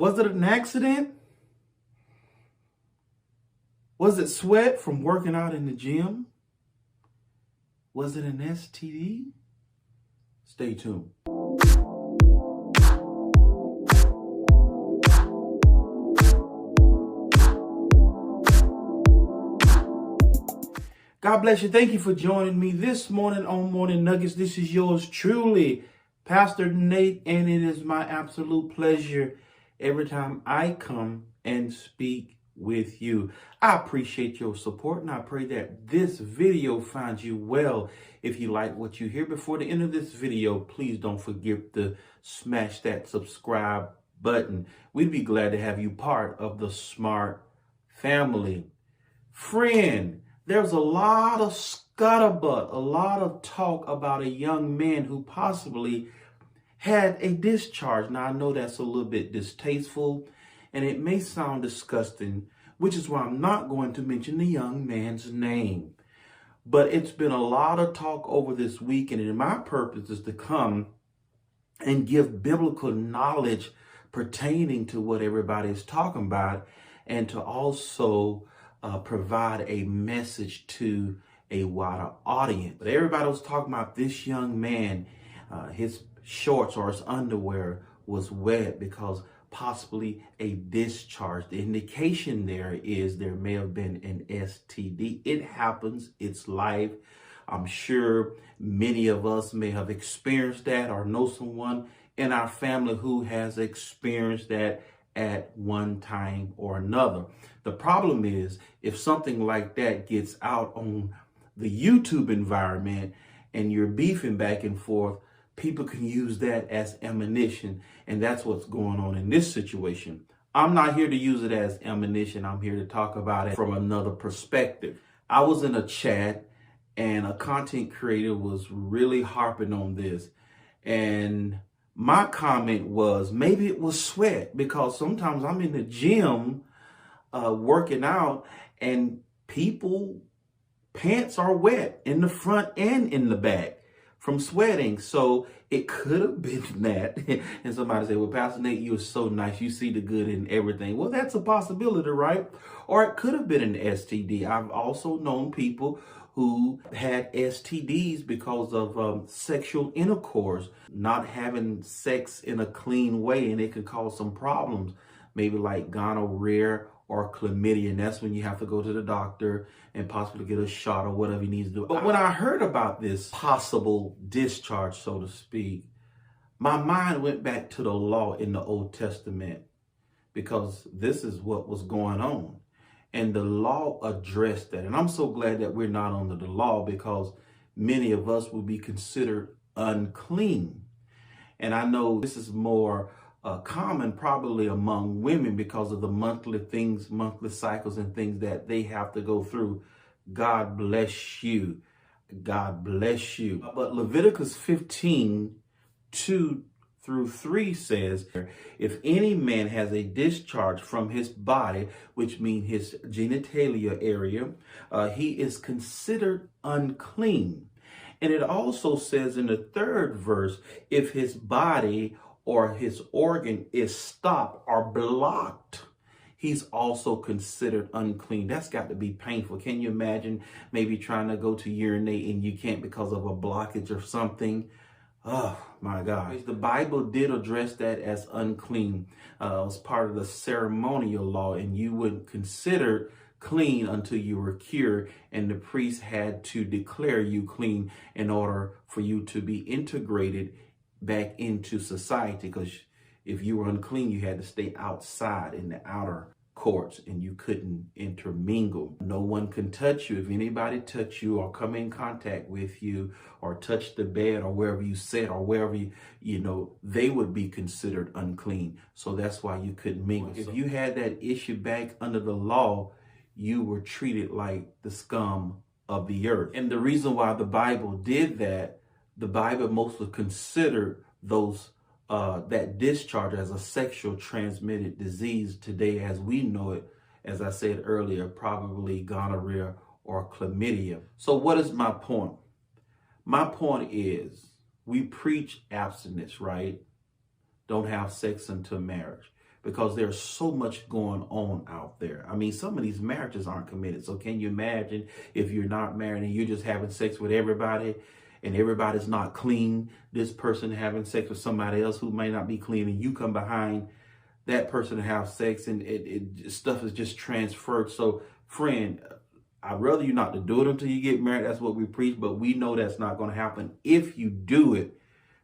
Was it an accident? Was it sweat from working out in the gym? Was it an STD? Stay tuned. God bless you. Thank you for joining me this morning on Morning Nuggets. This is yours truly, Pastor Nate, and it is my absolute pleasure every time I come and speak with you. I appreciate your support, and I pray that this video finds you well. If you like what you hear before the end of this video, please don't forget to smash that subscribe button. We'd be glad to have you part of the smart family. Friend, there's a lot of scuttlebutt, a lot of talk about a young man who possibly had a discharge. Now, I know that's a little bit distasteful and it may sound disgusting, which is why I'm not going to mention the young man's name. But it's been a lot of talk over this weekend, and my purpose is to come and give biblical knowledge pertaining to what everybody is talking about, and to also provide a message to a wider audience. But everybody was talking about this young man, his shorts or his underwear was wet because possibly a discharge. The indication there is there may have been an STD. It happens. It's life. I'm sure many of us may have experienced that or know someone in our family who has experienced that at one time or another. The problem is if something like that gets out on the YouTube environment and you're beefing back and forth, people can use that as ammunition, and that's what's going on in this situation. I'm not here to use it as ammunition. I'm here to talk about it from another perspective. I was in a chat and a content creator was really harping on this, and my comment was maybe it was sweat, because sometimes I'm in the gym working out and people pants are wet in the front and in the back from sweating. So it could have been that. And somebody said, well, Pastor Nate, you're so nice. You see the good in everything. Well, that's a possibility, right? Or it could have been an STD. I've also known people who had STDs because of sexual intercourse, not having sex in a clean way, and it could cause some problems, maybe like gonorrhea or chlamydia, and that's when you have to go to the doctor and possibly get a shot or whatever you need to do. But when I heard about this possible discharge, so to speak, my mind went back to the law in the Old Testament, because this is what was going on. And the law addressed that. And I'm so glad that we're not under the law, because many of us will be considered unclean. And I know this is more common probably among women because of the monthly cycles and things that they have to go through. God bless you. God bless you. But Leviticus 15:2-3 says, if any man has a discharge from his body, which means his genitalia area, he is considered unclean. And it also says in the third verse, if his body or his organ is stopped or blocked, he's also considered unclean. That's got to be painful. Can you imagine maybe trying to go to urinate and you can't because of a blockage or something? Oh my God. The Bible did address that as unclean. It was part of the ceremonial law, and you wouldn't consider clean until you were cured, and the priest had to declare you clean in order for you to be integrated back into society, because if you were unclean, you had to stay outside in the outer courts and you couldn't intermingle. No one can touch you. If anybody touch you or come in contact with you or touch the bed or wherever you sit or wherever they would be considered unclean. So that's why you couldn't mingle. If you had that issue back under the law, you were treated like the scum of the earth. And the reason why the Bible did that, the Bible mostly considered those that discharge as a sexual transmitted disease today as we know it. As I said earlier, probably gonorrhea or chlamydia. So what is my point? My point is we preach abstinence, right? Don't have sex until marriage. because there's so much going on out there. I mean, some of these marriages aren't committed. So can you imagine if you're not married and you're just having sex with everybody and everybody's not clean, this person having sex with somebody else who may not be clean, and you come behind that person to have sex, and stuff is just transferred. So friend, I'd rather you not to do it until you get married. That's what we preach, but we know that's not going to happen. If you do it,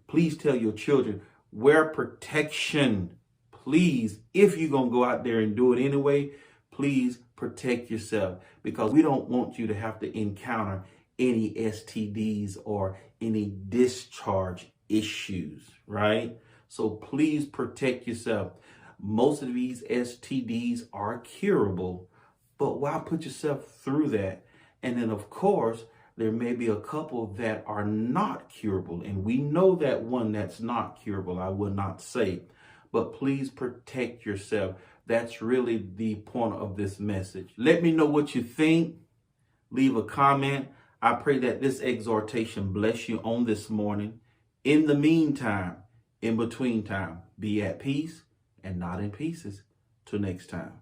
please tell your children, wear protection. Please, if you're going to go out there and do it anyway, please protect yourself, because we don't want you to have to encounter any STDs or any discharge issues, right? So please protect yourself. Most of these STDs are curable, but why put yourself through that? And then, of course, there may be a couple that are not curable. And we know that one that's not curable, I would not say. But please protect yourself. That's really the point of this message. Let me know what you think. Leave a comment. I pray that this exhortation bless you on this morning. In the meantime, in between time, be at peace and not in pieces. Till next time.